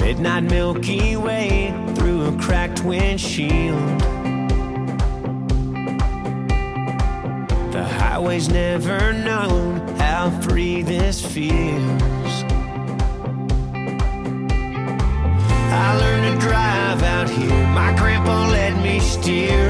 Midnight Milky Way through a cracked windshield. The highway's never known how free this feels. I learned to drive out here, my grandpa let me steer.